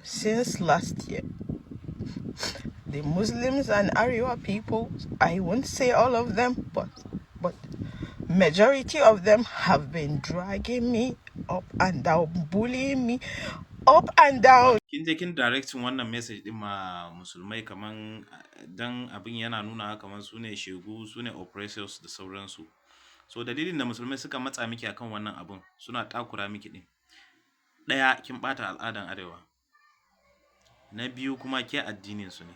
since last year. The Muslims and Arewa people, I won't say all of them, but majority of them have been dragging me up and down, bullying me up and down. Kin je kin directing wannan message din ma musulmai kaman dan abin yana nuna kaman su ne shegu, su ne oppressors da sauransu. So dalilin da musulmai suka matsa miki akan wannan abun suna takura miki din. Ɗaya kin bata al'adan Arewa. Na biyu kuma ke addinin su ne.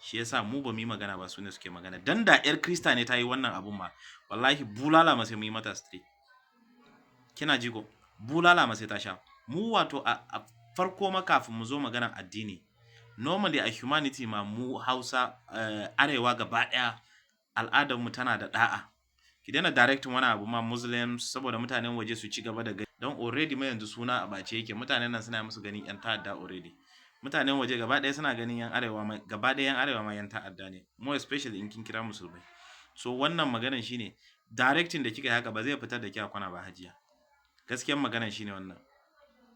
Shi yasa mu ba mu yi magana ba su ne suke magana. Dan da yar Krista ne ta yi wannan abun ma wallahi bulala ma sai mu yi mata straight. Kina ji ko? Bulala ma sai ta sha. Mu wato a farko ma kafin mu zo maganar addini, normally a humanity ma mu Hausa Arewa gaba ɗaya al'adar mu tana da da'a. Ki daina directing wani abu ma Muslims saboda mutanen waje su ci gaba da gani. Don already mai yanzu suna a bace yake, mutanen nan suna musu ganin yan ta'adda already. Mutanen waje gaba ɗaya suna ganin yan Arewa ma gaba ɗaya yan Arewa ma yan ta'adda ne, more especially in kin kira musulmai. So wannan maganar shine directing da kika yi haka ba zai fitar da ki a kwana ba hajiya. Gaskiyar maganar shine wannan.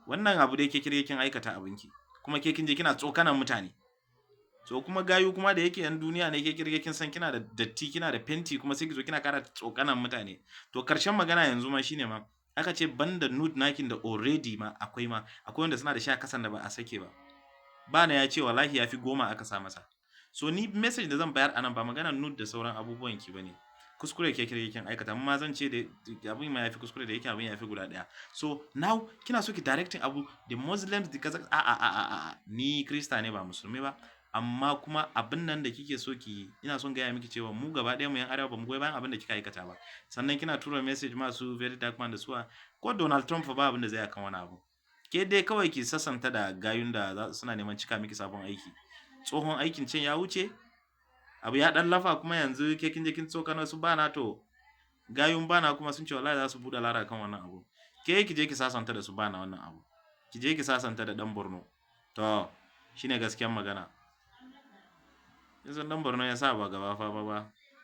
Wannan abu da yake kirge kin aikata abinki, kuma ke kin je kina tsokanan mutane. So kuma gayu kuma da yake yan duniya ne ke kirge kin san kina da datti, kina da fenti, kuma sai ki zo kina kara tsokanan mutane. To karshen magana yanzu ma shine ma aka ce banda nude nakin da already ma akwai wanda suna da shi a kasan da ba a sake ba. Bana ya ce wallahi ya fi 10 aka sa masa. So ni message da zan bayar anan ba maganar nude da sauran abubuwan ki bane. Kuskure ke kirge kin aikata, amma zan ce da abin ma yafi kuskure da yake abin yafi guda daya. So now kina so ki directing abu the Muslims the Kazakhs ni Krista ne ba musulmi ba, amma kuma abin nan da kike so ki ina son gaya miki cewa mu gaba ɗaya mu yan Arewa ba mu goyi bayan abin da kika aikata ba. Sannan kina tura message masu very dark man da suwa ko Donald Trump fa ba abin da zai akan wani abu. Ke dai kawai ki sassanta da gayun da suna neman cika miki sabon aiki. Tsohon aikin can ya wuce, abu ya dan lafa, kuma yanzu ke kin je kin tsokano su bana, to gayun bana kuma sun ce wallahi za su buɗe lara kan wannan abu. Ke ki je ki sasanta da su bana wannan abu. Ki je ki sasanta da dan Borno. To shine gaskiyar magana. Yanzu dan Borno ya sa ba gaba fa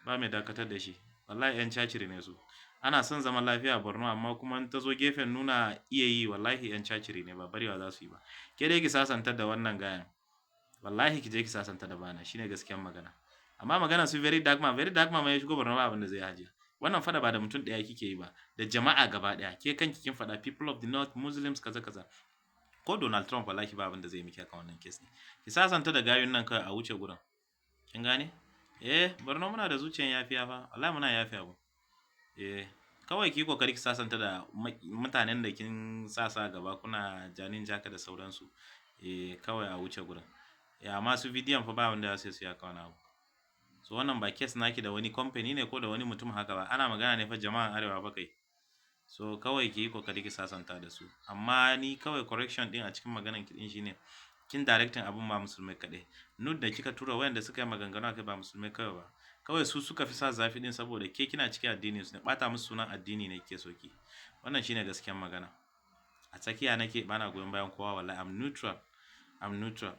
ba mai dakatar da shi. Wallahi yan caciri ne su. Ana son zaman lafiya a Borno, amma kuma ta zo gefen nuna iya yi wallahi yan caciri ne, ba barewa za su yi ba. Ke dai ki sasanta da wannan gayan. Wallahi ki je ki sasanta da bana, shine gaskiyar magana. Amma magana su very dark man ma ya shigo Borno ba abin da zai hajiya. Wannan fada ba da mutum ɗaya kike yi ba, da jama'a gaba ɗaya. Ke kanki kin faɗa people of the north, Muslims kaza. Ko Donald Trump wallahi ba abin da zai miki akan wannan case ne. Ki sasanta da gayun nan kai a wuce gurin. Kin gane? Borno muna da zuciyar yafiya fa. Wallahi muna yafiya bu. Kawai ki kokari ki sasanta da mutanen da kin sa gaba kuna janin jaka da sauransu. Kawai a wuce gurin. Amma su bidiyon fa ba wanda sai su ya kawo abu. So wannan ba case naki da wani company ne ko da wani mutum haka ba. Ana magana ne fa jama'an Arewa fa kai. So kawai ki yi kokari ki sasanta da su. Amma ni kawai correction din a cikin maganan ki din shine kin directing abun ba musulmai kaɗai. Nude da kika tura wayanda suka yi maganganu akai ba musulmai kawai ba. Kawai su suka fi sa zafi din saboda ke kina cikin addinin su ne. Bata musu sunan addini ne kike so ki. Wannan shine gaskiyar magana. A tsakiya nake bana goyon bayan kowa wallahi. I'm neutral.